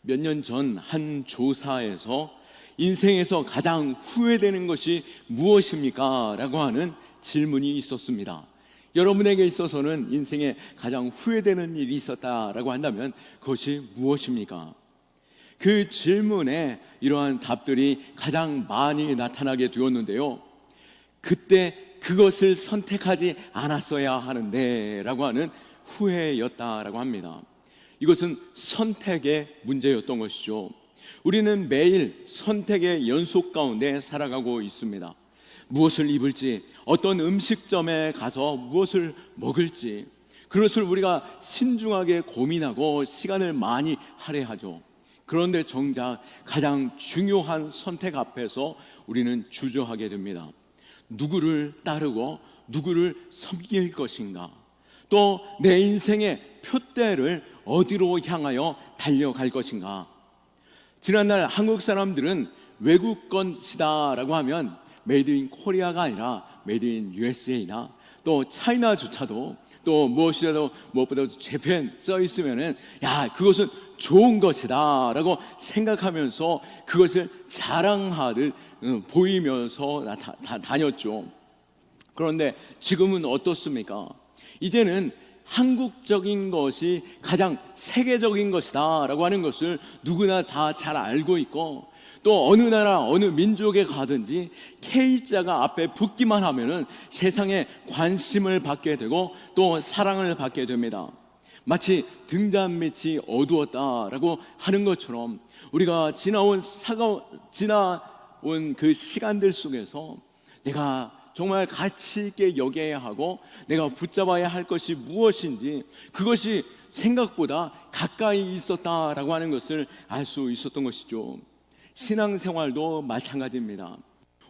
몇 년 전 한 조사에서 인생에서 가장 후회되는 것이 무엇입니까? 라고 하는 질문이 있었습니다. 여러분에게 있어서는 인생에 가장 후회되는 일이 있었다라고 한다면 그것이 무엇입니까? 그 질문에 이러한 답들이 가장 많이 나타나게 되었는데요, 그때 그것을 선택하지 않았어야 하는데 라고 하는 후회였다라고 합니다. 이것은 선택의 문제였던 것이죠. 우리는 매일 선택의 연속 가운데 살아가고 있습니다. 무엇을 입을지, 어떤 음식점에 가서 무엇을 먹을지, 그것을 우리가 신중하게 고민하고 시간을 많이 할애하죠. 그런데 정작 가장 중요한 선택 앞에서 우리는 주저하게 됩니다. 누구를 따르고 누구를 섬길 것인가? 또 내 인생의 표대를 어디로 향하여 달려갈 것인가? 지난날 한국 사람들은 외국건시다라고 하면 메이드 인 코리아가 아니라 메이드 인 USA나 또 차이나조차도 또 무엇보다도 재팬 써 있으면은 야, 그것은 좋은 것이다 라고 생각하면서 그것을 자랑하듯 보이면서 다녔죠. 그런데 지금은 어떻습니까? 이제는 한국적인 것이 가장 세계적인 것이다 라고 하는 것을 누구나 다 잘 알고 있고, 또 어느 나라 어느 민족에 가든지 K자가 앞에 붙기만 하면은 세상에 관심을 받게 되고 또 사랑을 받게 됩니다. 마치 등잔빛이 어두웠다라고 하는 것처럼 우리가 지나온 그 시간들 속에서 내가 정말 가치 있게 여겨야 하고 내가 붙잡아야 할 것이 무엇인지, 그것이 생각보다 가까이 있었다라고 하는 것을 알 수 있었던 것이죠. 신앙생활도 마찬가지입니다.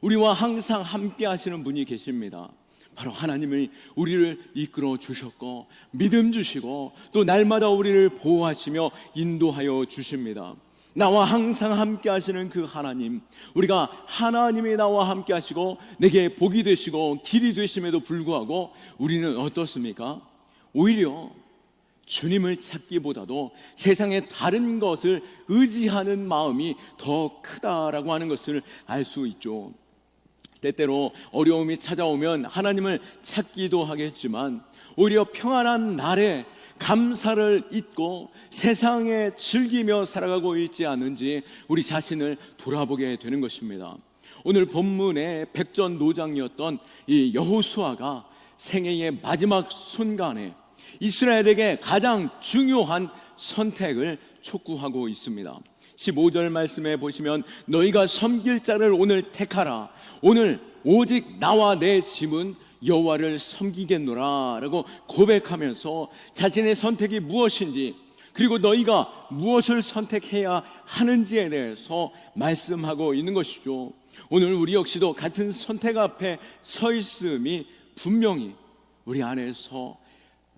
우리와 항상 함께 하시는 분이 계십니다. 바로 하나님이 우리를 이끌어 주셨고 믿음 주시고 또 날마다 우리를 보호하시며 인도하여 주십니다. 나와 항상 함께 하시는 그 하나님, 우리가 하나님이 나와 함께 하시고 내게 복이 되시고 길이 되심에도 불구하고 우리는 어떻습니까? 오히려 주님을 찾기보다도 세상의 다른 것을 의지하는 마음이 더 크다라고 하는 것을 알 수 있죠. 때때로 어려움이 찾아오면 하나님을 찾기도 하겠지만 오히려 평안한 날에 감사를 잊고 세상에 즐기며 살아가고 있지 않은지 우리 자신을 돌아보게 되는 것입니다. 오늘 본문의 백전노장이었던 이 여호수아가 생애의 마지막 순간에 이스라엘에게 가장 중요한 선택을 촉구하고 있습니다. 15절 말씀에 보시면 너희가 섬길 자를 오늘 택하라. 오늘 오직 나와 내 집은 여호와를 섬기겠노라 라고 고백하면서 자신의 선택이 무엇인지, 그리고 너희가 무엇을 선택해야 하는지에 대해서 말씀하고 있는 것이죠. 오늘 우리 역시도 같은 선택 앞에 서 있음이 분명히 우리 안에서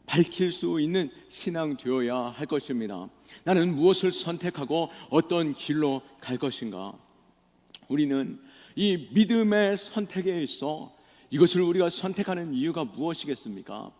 밝힐 수 있는 신앙 되어야 할 것입니다. 나는 무엇을 선택하고 어떤 길로 갈 것인가? 우리는 이 믿음의 선택에 있어 이것을 우리가 선택하는 이유가 무엇이겠습니까?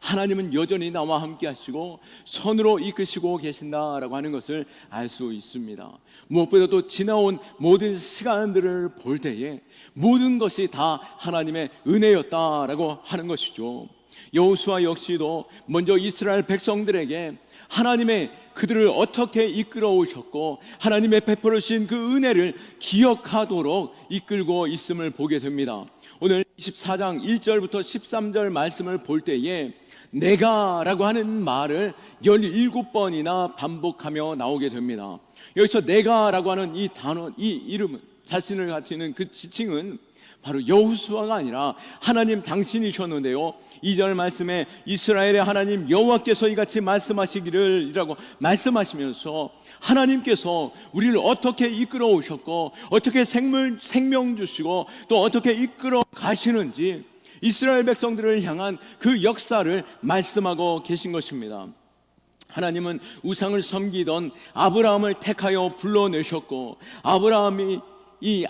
하나님은 여전히 나와 함께 하시고 선으로 이끄시고 계신다라고 하는 것을 알 수 있습니다. 무엇보다도 지나온 모든 시간들을 볼 때에 모든 것이 다 하나님의 은혜였다라고 하는 것이죠. 여호수아 역시도 먼저 이스라엘 백성들에게 하나님의 그들을 어떻게 이끌어 오셨고 하나님의 베풀으신 그 은혜를 기억하도록 이끌고 있음을 보게 됩니다. 오늘 24장 1절부터 13절 말씀을 볼 때에 내가 라고 하는 말을 17번이나 반복하며 나오게 됩니다. 여기서 내가 라고 하는 이 단어, 이 이름은, 자신을 가지는 그 지칭은 바로 여호수아가 아니라 하나님 당신이셨는데요, 2절 말씀에 이스라엘의 하나님 여호와께서 이같이 말씀하시기를 이라고 말씀하시면서 하나님께서 우리를 어떻게 이끌어 오셨고 어떻게 생명 주시고 또 어떻게 이끌어 가시는지 이스라엘 백성들을 향한 그 역사를 말씀하고 계신 것입니다. 하나님은 우상을 섬기던 아브라함을 택하여 불러내셨고 아브라함이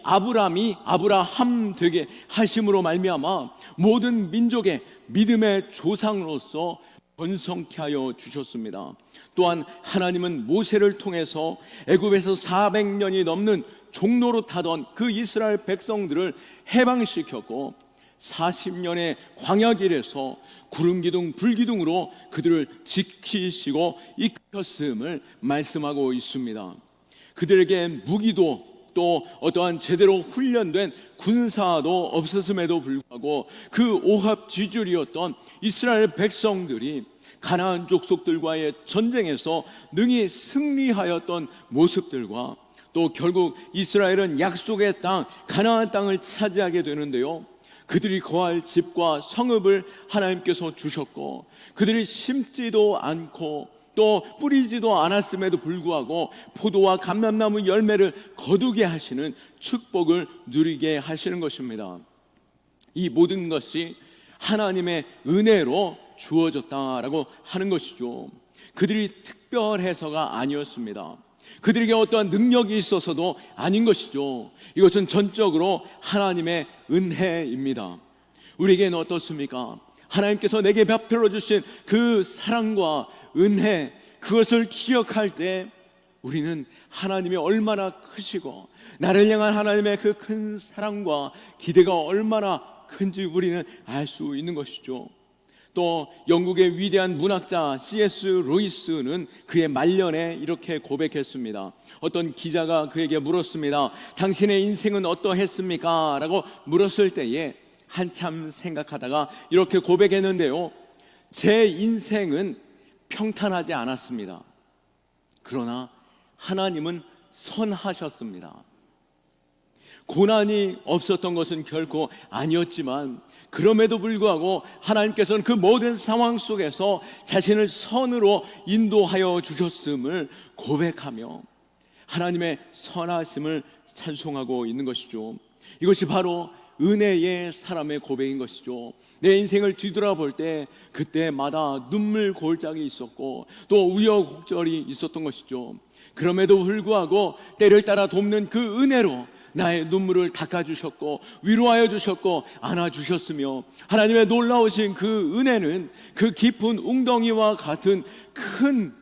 아브라함 되게 하심으로 말미암아 모든 민족의 믿음의 조상으로서 번성케 하여 주셨습니다. 또한 하나님은 모세를 통해서 애굽에서 400년이 넘는 종로로 타던 그 이스라엘 백성들을 해방시켰고 40년의 광야길에서 구름기둥 불기둥으로 그들을 지키시고 이끄셨음을 말씀하고 있습니다. 그들에게 무기도 또 어떠한 제대로 훈련된 군사도 없었음에도 불구하고 그 오합지졸이었던 이스라엘 백성들이 가나안 족속들과의 전쟁에서 능히 승리하였던 모습들과 또 결국 이스라엘은 약속의 땅 가나안 땅을 차지하게 되는데요, 그들이 거할 집과 성읍을 하나님께서 주셨고 그들이 심지도 않고 또 뿌리지도 않았음에도 불구하고 포도와 감람나무 열매를 거두게 하시는 축복을 누리게 하시는 것입니다. 이 모든 것이 하나님의 은혜로 주어졌다라고 하는 것이죠. 그들이 특별해서가 아니었습니다. 그들에게 어떠한 능력이 있어서도 아닌 것이죠. 이것은 전적으로 하나님의 은혜입니다. 우리에게는 어떻습니까? 하나님께서 내게 베풀어 주신 그 사랑과 은혜, 그것을 기억할 때 우리는 하나님이 얼마나 크시고 나를 향한 하나님의 그 큰 사랑과 기대가 얼마나 큰지 우리는 알 수 있는 것이죠. 또 영국의 위대한 문학자 C.S. 루이스는 그의 말년에 이렇게 고백했습니다. 어떤 기자가 그에게 물었습니다. 당신의 인생은 어떠했습니까? 라고 물었을 때에 한참 생각하다가 이렇게 고백했는데요, 제 인생은 평탄하지 않았습니다. 그러나 하나님은 선하셨습니다. 고난이 없었던 것은 결코 아니었지만 그럼에도 불구하고 하나님께서는 그 모든 상황 속에서 자신을 선으로 인도하여 주셨음을 고백하며 하나님의 선하심을 찬송하고 있는 것이죠. 이것이 바로 은혜의 사람의 고백인 것이죠. 내 인생을 뒤돌아볼 때 그때마다 눈물 골짜기 있었고 또 우여곡절이 있었던 것이죠. 그럼에도 불구하고 때를 따라 돕는 그 은혜로 나의 눈물을 닦아주셨고 위로하여 주셨고 안아주셨으며 하나님의 놀라우신 그 은혜는 그 깊은 웅덩이와 같은 큰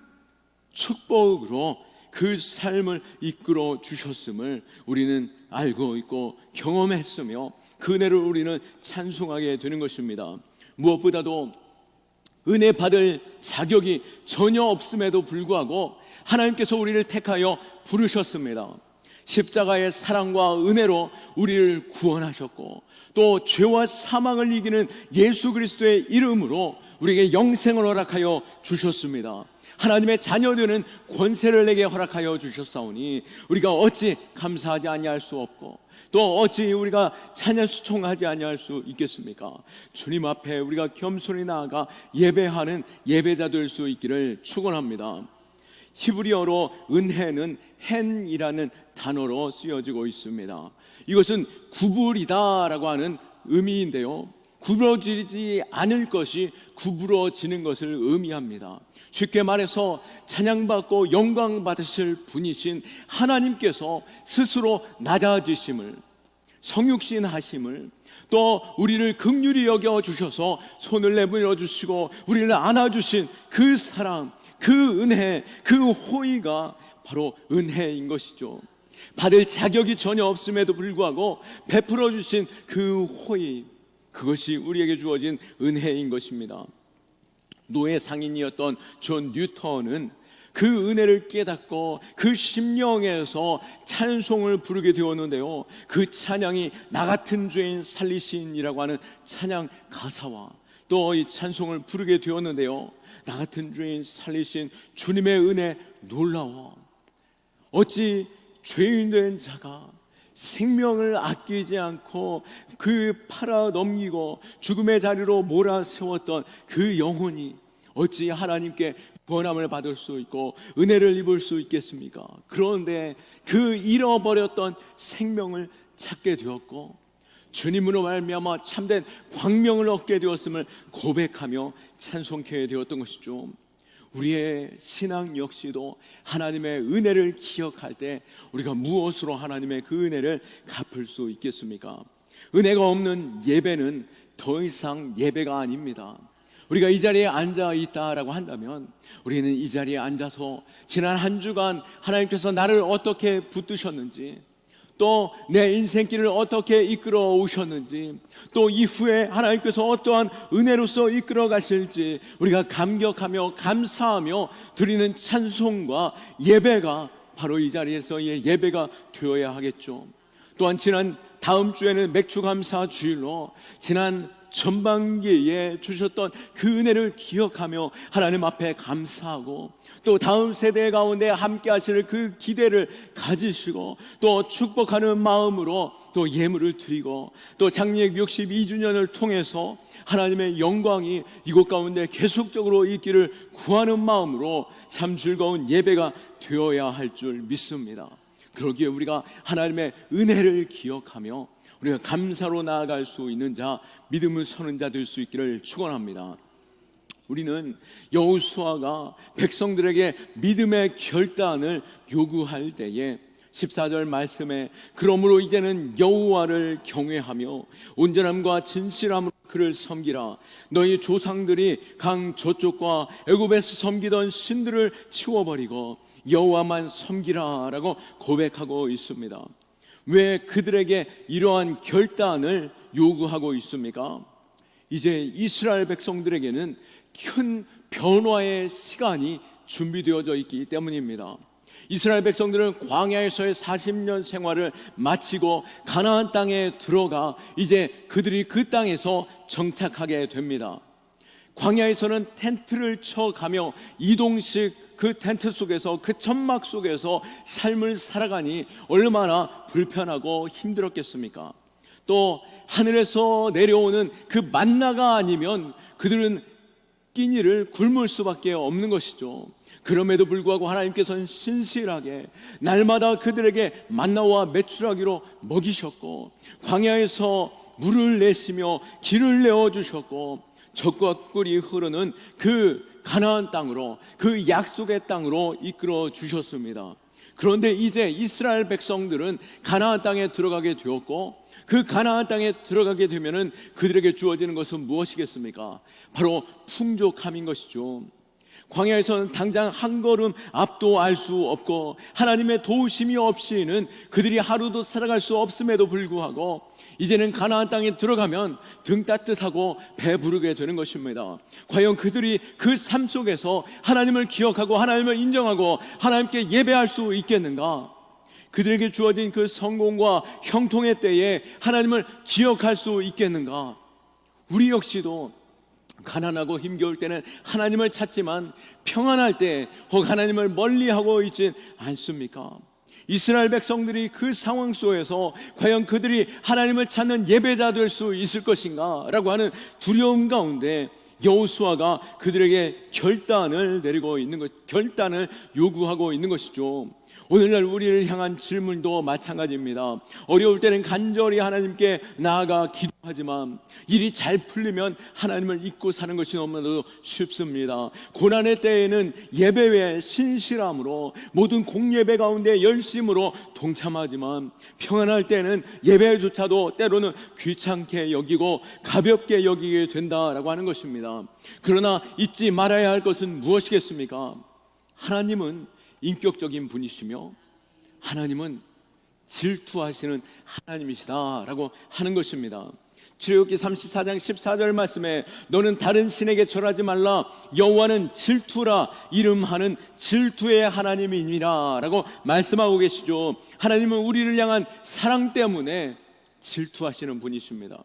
축복으로 그 삶을 이끌어 주셨음을 우리는 알고 있고 경험했으며 그 은혜를 우리는 찬송하게 되는 것입니다. 무엇보다도 은혜 받을 자격이 전혀 없음에도 불구하고 하나님께서 우리를 택하여 부르셨습니다. 십자가의 사랑과 은혜로 우리를 구원하셨고 또 죄와 사망을 이기는 예수 그리스도의 이름으로 우리에게 영생을 허락하여 주셨습니다. 하나님의 자녀되는 권세를 내게 허락하여 주셨사오니 우리가 어찌 감사하지 아니할 수 없고 또 어찌 우리가 찬양 수송하지 아니할 수 있겠습니까? 주님 앞에 우리가 겸손히 나아가 예배하는 예배자 될 수 있기를 축원합니다. 히브리어로 은혜는 헨이라는 단어로 쓰여지고 있습니다. 이것은 구부리다라고 하는 의미인데요, 구부러지지 않을 것이 구부러지는 것을 의미합니다. 쉽게 말해서 찬양받고 영광 받으실 분이신 하나님께서 스스로 낮아지심을, 성육신 하심을, 또 우리를 긍휼히 여겨 주셔서 손을 내밀어 주시고 우리를 안아주신 그 사랑, 그 은혜, 그 호의가 바로 은혜인 것이죠. 받을 자격이 전혀 없음에도 불구하고 베풀어 주신 그 호의, 그것이 우리에게 주어진 은혜인 것입니다. 노예 상인이었던 존 뉴턴은 그 은혜를 깨닫고 그 심령에서 찬송을 부르게 되었는데요, 그 찬양이 나 같은 죄인 살리신이라고 하는 찬양 가사와 또 이 찬송을 부르게 되었는데요, 나 같은 죄인 살리신 주님의 은혜 놀라워. 어찌 죄인 된 자가 생명을 아끼지 않고 그 팔아 넘기고 죽음의 자리로 몰아세웠던 그 영혼이 어찌 하나님께 구원함을 받을 수 있고 은혜를 입을 수 있겠습니까? 그런데 그 잃어버렸던 생명을 찾게 되었고 주님으로 말미암아 참된 광명을 얻게 되었음을 고백하며 찬송케 되었던 것이죠. 우리의 신앙 역시도 하나님의 은혜를 기억할 때 우리가 무엇으로 하나님의 그 은혜를 갚을 수 있겠습니까? 은혜가 없는 예배는 더 이상 예배가 아닙니다. 우리가 이 자리에 앉아 있다라고 한다면 우리는 이 자리에 앉아서 지난 한 주간 하나님께서 나를 어떻게 붙드셨는지, 또 내 인생길을 어떻게 이끌어 오셨는지, 또 이후에 하나님께서 어떠한 은혜로서 이끌어 가실지 우리가 감격하며 감사하며 드리는 찬송과 예배가 바로 이 자리에서의 예배가 되어야 하겠죠. 또한 다음 주에는 맥주감사 주일로 지난 전반기에 주셨던 그 은혜를 기억하며 하나님 앞에 감사하고, 또 다음 세대 가운데 함께 하실 그 기대를 가지시고 또 축복하는 마음으로 또 예물을 드리고, 또 장례 62주년을 통해서 하나님의 영광이 이곳 가운데 계속적으로 있기를 구하는 마음으로 참 즐거운 예배가 되어야 할 줄 믿습니다. 그러기에 우리가 하나님의 은혜를 기억하며 우리가 감사로 나아갈 수 있는 자, 믿음을 서는 자 될 수 있기를 축원합니다. 우리는 여호수아가 백성들에게 믿음의 결단을 요구할 때에 14절 말씀에 그러므로 이제는 여호와를 경외하며 온전함과 진실함으로 그를 섬기라. 너희 조상들이 강 저쪽과 애굽에서 섬기던 신들을 치워버리고 여호와만 섬기라 라고 고백하고 있습니다. 왜 그들에게 이러한 결단을 요구하고 있습니까? 이제 이스라엘 백성들에게는 큰 변화의 시간이 준비되어져 있기 때문입니다. 이스라엘 백성들은 광야에서의 40년 생활을 마치고 가나안 땅에 들어가 이제 그들이 그 땅에서 정착하게 됩니다. 광야에서는 텐트를 쳐가며 이동식 그 텐트 속에서, 그 천막 속에서 삶을 살아가니 얼마나 불편하고 힘들었겠습니까? 또 하늘에서 내려오는 그 만나가 아니면 그들은 끼니를 굶을 수밖에 없는 것이죠. 그럼에도 불구하고 하나님께서는 신실하게 날마다 그들에게 만나와 메추라기로 먹이셨고, 광야에서 물을 내시며 길을 내어주셨고, 젖과 꿀이 흐르는 그 가나안 땅으로, 그 약속의 땅으로 이끌어 주셨습니다. 그런데 이제 이스라엘 백성들은 가나안 땅에 들어가게 되었고, 그 가나안 땅에 들어가게 되면은 그들에게 주어지는 것은 무엇이겠습니까? 바로 풍족함인 것이죠. 광야에서는 당장 한 걸음 앞도 알 수 없고 하나님의 도우심이 없이는 그들이 하루도 살아갈 수 없음에도 불구하고 이제는 가나안 땅에 들어가면 등 따뜻하고 배 부르게 되는 것입니다. 과연 그들이 그 삶 속에서 하나님을 기억하고 하나님을 인정하고 하나님께 예배할 수 있겠는가? 그들에게 주어진 그 성공과 형통의 때에 하나님을 기억할 수 있겠는가? 우리 역시도 가난하고 힘겨울 때는 하나님을 찾지만 평안할 때 혹 하나님을 멀리하고 있진 않습니까? 이스라엘 백성들이 그 상황 속에서 과연 그들이 하나님을 찾는 예배자 될 수 있을 것인가 라고 하는 두려움 가운데 여호수아가 그들에게 결단을 요구하고 있는 것이죠. 오늘날 우리를 향한 질문도 마찬가지입니다. 어려울 때는 간절히 하나님께 나아가 기도하지만 일이 잘 풀리면 하나님을 잊고 사는 것이 너무나도 쉽습니다. 고난의 때에는 예배 외에 신실함으로 모든 공예배 가운데 열심으로 동참하지만 평안할 때는 예배조차도 때로는 귀찮게 여기고 가볍게 여기게 된다라고 하는 것입니다. 그러나 잊지 말아야 할 것은 무엇이겠습니까? 하나님은 인격적인 분이시며 하나님은 질투하시는 하나님이시다라고 하는 것입니다. 출애굽기 34장 14절 말씀에 너는 다른 신에게 절하지 말라 여호와는 질투라 이름하는 질투의 하나님이니라 라고 말씀하고 계시죠. 하나님은 우리를 향한 사랑 때문에 질투하시는 분이십니다.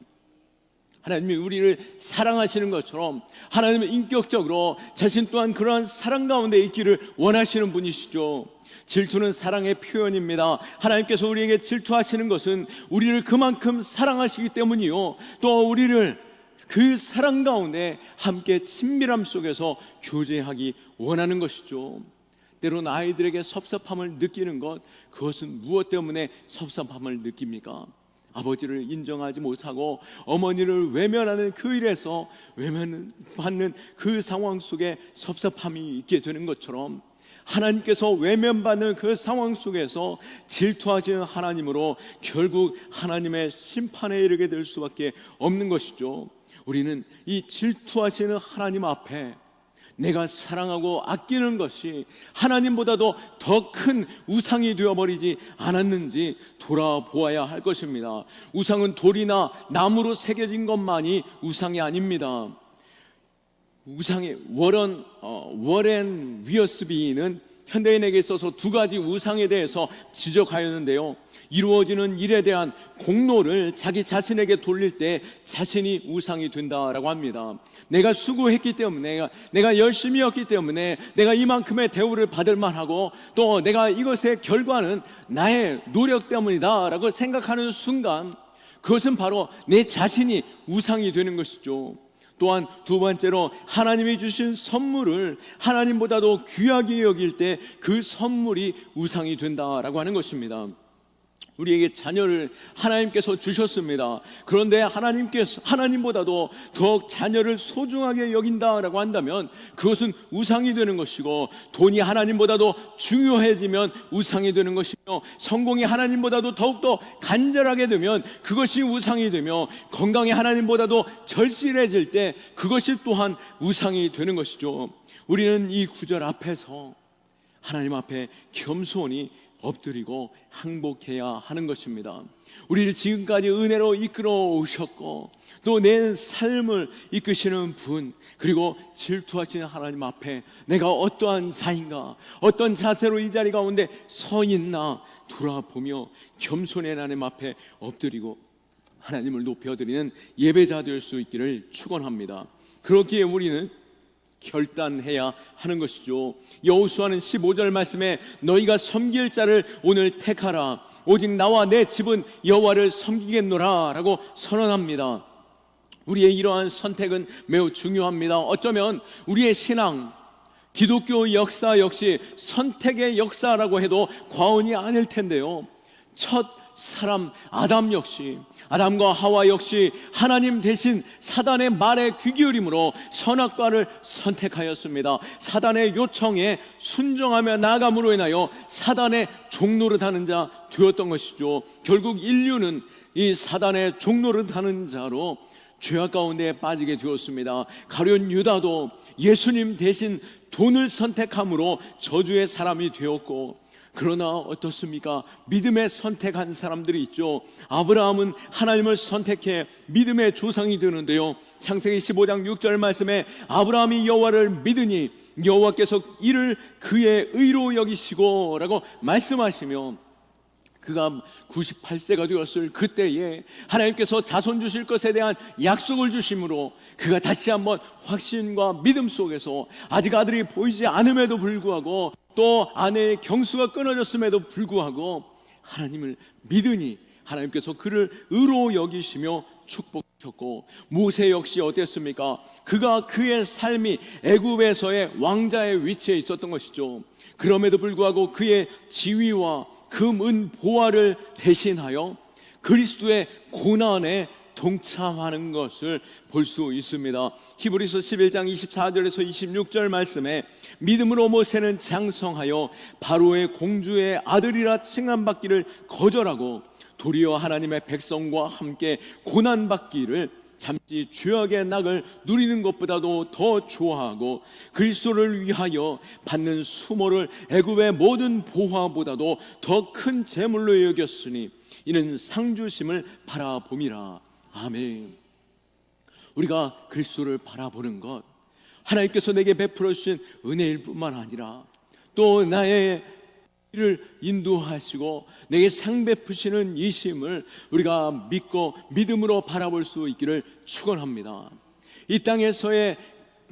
하나님이 우리를 사랑하시는 것처럼 하나님은 인격적으로 자신 또한 그러한 사랑 가운데 있기를 원하시는 분이시죠. 질투는 사랑의 표현입니다. 하나님께서 우리에게 질투하시는 것은 우리를 그만큼 사랑하시기 때문이요, 또 우리를 그 사랑 가운데 함께 친밀함 속에서 교제하기 원하는 것이죠. 때로는 아이들에게 섭섭함을 느끼는 것, 그것은 무엇 때문에 섭섭함을 느낍니까? 아버지를 인정하지 못하고 어머니를 외면하는 그 일에서 외면받는 그 상황 속에 섭섭함이 있게 되는 것처럼 하나님께서 외면받는 그 상황 속에서 질투하시는 하나님으로 결국 하나님의 심판에 이르게 될 수밖에 없는 것이죠. 우리는 이 질투하시는 하나님 앞에 내가 사랑하고 아끼는 것이 하나님보다도 더 큰 우상이 되어버리지 않았는지 돌아보아야 할 것입니다. 우상은 돌이나 나무로 새겨진 것만이 우상이 아닙니다. 우상의 워렌 위어스비는 현대인에게 있어서 두 가지 우상에 대해서 지적하였는데요, 이루어지는 일에 대한 공로를 자기 자신에게 돌릴 때 자신이 우상이 된다라고 합니다. 내가 수고했기 때문에, 내가 열심히 했기 때문에 내가 이만큼의 대우를 받을 만하고, 또 내가 이것의 결과는 나의 노력 때문이다 라고 생각하는 순간, 그것은 바로 내 자신이 우상이 되는 것이죠. 또한 두 번째로, 하나님이 주신 선물을 하나님보다도 귀하게 여길 때 그 선물이 우상이 된다라고 하는 것입니다. 우리에게 자녀를 하나님께서 주셨습니다. 그런데 하나님보다도 더욱 자녀를 소중하게 여긴다라고 한다면 그것은 우상이 되는 것이고, 돈이 하나님보다도 중요해지면 우상이 되는 것이며, 성공이 하나님보다도 더욱더 간절하게 되면 그것이 우상이 되며, 건강이 하나님보다도 절실해질 때 그것이 또한 우상이 되는 것이죠. 우리는 이 구절 앞에서 하나님 앞에 겸손히 엎드리고 항복해야 하는 것입니다. 우리를 지금까지 은혜로 이끌어 오셨고, 또 내 삶을 이끄시는 분, 그리고 질투하시는 하나님 앞에 내가 어떠한 자인가, 어떤 자세로 이 자리 가운데 서 있나 돌아보며 겸손의 하나님 앞에 엎드리고 하나님을 높여드리는 예배자 될 수 있기를 축원합니다. 그렇기에 우리는 결단해야 하는 것이죠. 여호수아는 15절 말씀에 너희가 섬길 자를 오늘 택하라, 오직 나와 내 집은 여호와를 섬기겠노라 라고 선언합니다. 우리의 이러한 선택은 매우 중요합니다. 어쩌면 우리의 신앙, 기독교 역사 역시 선택의 역사라고 해도 과언이 아닐 텐데요, 첫 사람 아담과 하와 역시 하나님 대신 사단의 말에 귀 기울임으로 선악과를 선택하였습니다. 사단의 요청에 순종하며 나아감으로 인하여 사단의 종노릇하는 자 되었던 것이죠. 결국 인류는 이 사단의 종노릇하는 자로 죄악 가운데 빠지게 되었습니다. 가룟 유다도 예수님 대신 돈을 선택함으로 저주의 사람이 되었고, 그러나 어떻습니까? 믿음에 선택한 사람들이 있죠. 아브라함은 하나님을 선택해 믿음의 조상이 되는데요, 창세기 15장 6절 말씀에 아브라함이 여호와를 믿으니 여호와께서 이를 그의 의로 여기시고 라고 말씀하시며, 그가 98세가 되었을 그때에 하나님께서 자손 주실 것에 대한 약속을 주심으로 그가 다시 한번 확신과 믿음 속에서, 아직 아들이 보이지 않음에도 불구하고 또 아내의 경수가 끊어졌음에도 불구하고 하나님을 믿으니 하나님께서 그를 의로 여기시며 축복하셨고, 모세 역시 어땠습니까? 그가 그의 삶이 애굽에서의 왕자의 위치에 있었던 것이죠. 그럼에도 불구하고 그의 지위와 금, 은, 보화를 대신하여 그리스도의 고난에 동참하는 것을 볼 수 있습니다. 히브리서 11장 24절에서 26절 말씀에 믿음으로 모세는 장성하여 바로의 공주의 아들이라 칭함받기를 거절하고 도리어 하나님의 백성과 함께 고난받기를 잠시 죄악의 낙을 누리는 것보다도 더 좋아하고 그리스도를 위하여 받는 수모를 애굽의 모든 보화보다도 더 큰 재물로 여겼으니 이는 상주심을 바라봄이라. 아멘. 우리가 그리스도를 바라보는 것, 하나님께서 내게 베풀어 주신 은혜일 뿐만 아니라 또 나의 길을 인도하시고 내게 상 베푸시는 이심을 우리가 믿고 믿음으로 바라볼 수 있기를 축원합니다. 이 땅에서의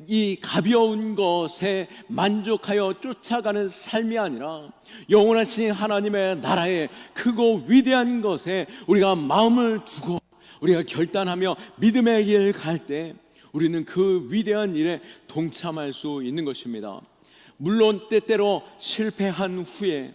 이 가벼운 것에 만족하여 쫓아가는 삶이 아니라 영원하신 하나님의 나라의 크고 위대한 것에 우리가 마음을 두고 우리가 결단하며 믿음의 길 갈 때 우리는 그 위대한 일에 동참할 수 있는 것입니다. 물론 때때로 실패한 후에,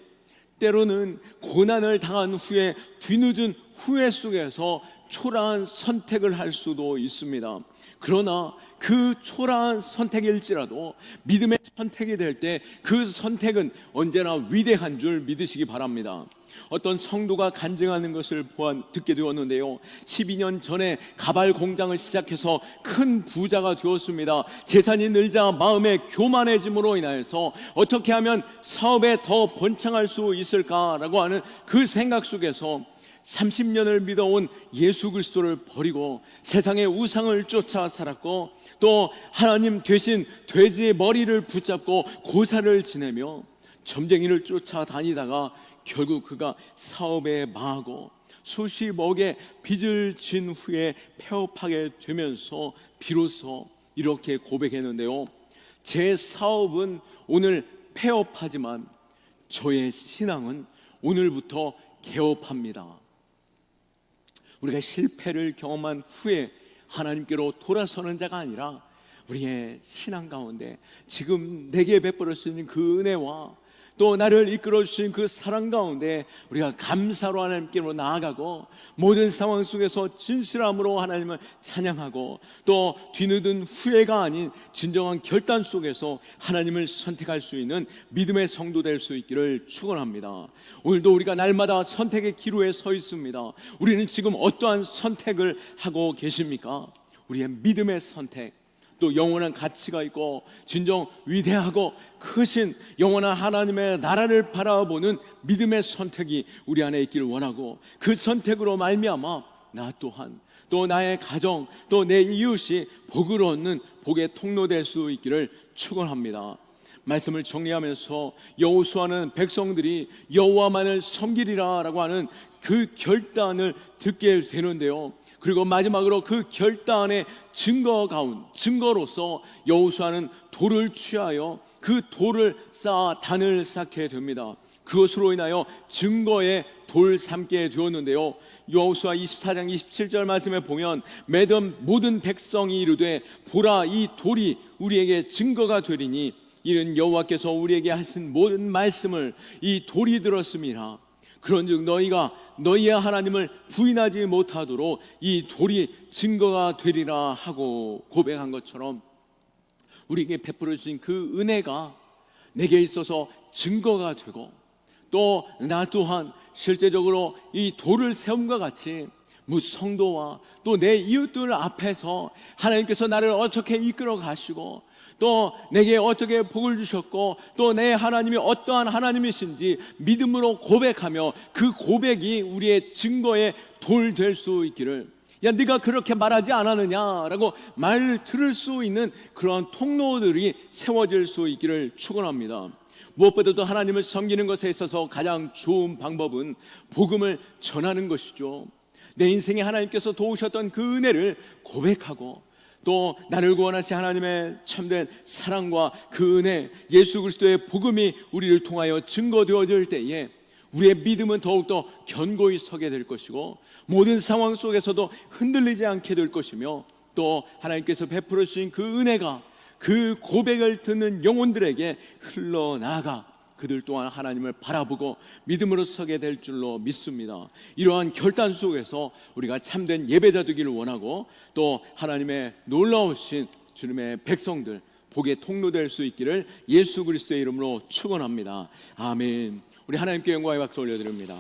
때로는 고난을 당한 후에 뒤늦은 후회 속에서 초라한 선택을 할 수도 있습니다. 그러나 그 초라한 선택일지라도 믿음의 선택이 될 때 그 선택은 언제나 위대한 줄 믿으시기 바랍니다. 어떤 성도가 간증하는 것을 듣게 되었는데요, 12년 전에 가발 공장을 시작해서 큰 부자가 되었습니다. 재산이 늘자 마음의 교만해짐으로 인하여서 어떻게 하면 사업에 더 번창할 수 있을까라고 하는 그 생각 속에서 30년을 믿어온 예수 그리스도를 버리고 세상의 우상을 쫓아 살았고, 또 하나님 되신 돼지의 머리를 붙잡고 고사를 지내며 점쟁이를 쫓아다니다가 결국 그가 사업에 망하고 수십억의 빚을 진 후에 폐업하게 되면서 비로소 이렇게 고백했는데요, 제 사업은 오늘 폐업하지만 저의 신앙은 오늘부터 개업합니다. 우리가 실패를 경험한 후에 하나님께로 돌아서는 자가 아니라 우리의 신앙 가운데 지금 내게 베풀어 주신 그 은혜와 또 나를 이끌어 주신 그 사랑 가운데 우리가 감사로 하나님께로 나아가고 모든 상황 속에서 진실함으로 하나님을 찬양하고 또 뒤늦은 후회가 아닌 진정한 결단 속에서 하나님을 선택할 수 있는 믿음의 성도 될 수 있기를 축원합니다. 오늘도 우리가 날마다 선택의 기로에 서 있습니다. 우리는 지금 어떠한 선택을 하고 계십니까? 우리의 믿음의 선택, 또 영원한 가치가 있고 진정 위대하고 크신 영원한 하나님의 나라를 바라보는 믿음의 선택이 우리 안에 있기를 원하고, 그 선택으로 말미암아 나 또한 또 나의 가정 또 내 이웃이 복을 얻는 복의 통로 될 수 있기를 축원합니다. 말씀을 정리하면서 여호수아는 백성들이 여호와만을 섬기리라 라고 하는 그 결단을 듣게 되는데요, 그리고 마지막으로 그 결단의 증거로서 여호수아는 돌을 취하여 그 돌을 쌓아 단을 쌓게 됩니다. 그것으로 인하여 증거의 돌 삼게 되었는데요, 여호수아 24장 27절 말씀에 보면 모든 백성이 이르되 보라 이 돌이 우리에게 증거가 되리니 이는 여호와께서 우리에게 하신 모든 말씀을 이 돌이 들었음이라. 그런즉 너희가 너희의 하나님을 부인하지 못하도록 이 돌이 증거가 되리라 하고 고백한 것처럼 우리에게 베풀어 주신 그 은혜가 내게 있어서 증거가 되고, 또 나 또한 실제적으로 이 돌을 세움과 같이 성도와 또 내 이웃들 앞에서 하나님께서 나를 어떻게 이끌어 가시고 또 내게 어떻게 복을 주셨고 또 내 하나님이 어떠한 하나님이신지 믿음으로 고백하며 그 고백이 우리의 증거의 돌 될 수 있기를, 야 네가 그렇게 말하지 않았느냐라고 말 들을 수 있는 그러한 통로들이 세워질 수 있기를 축원합니다. 무엇보다도 하나님을 섬기는 것에 있어서 가장 좋은 방법은 복음을 전하는 것이죠. 내 인생에 하나님께서 도우셨던 그 은혜를 고백하고 또 나를 구원하신 하나님의 참된 사랑과 그 은혜, 예수 그리스도의 복음이 우리를 통하여 증거되어질 때에 우리의 믿음은 더욱더 견고히 서게 될 것이고 모든 상황 속에서도 흔들리지 않게 될 것이며, 또 하나님께서 베풀어 주신 그 은혜가 그 고백을 듣는 영혼들에게 흘러나가 그들 또한 하나님을 바라보고 믿음으로 서게 될 줄로 믿습니다. 이러한 결단 속에서 우리가 참된 예배자 되기를 원하고 또 하나님의 놀라우신 주님의 백성들 복의 통로 될 수 있기를 예수 그리스도의 이름으로 축원합니다. 아멘. 우리 하나님께 영광의 박수 올려드립니다.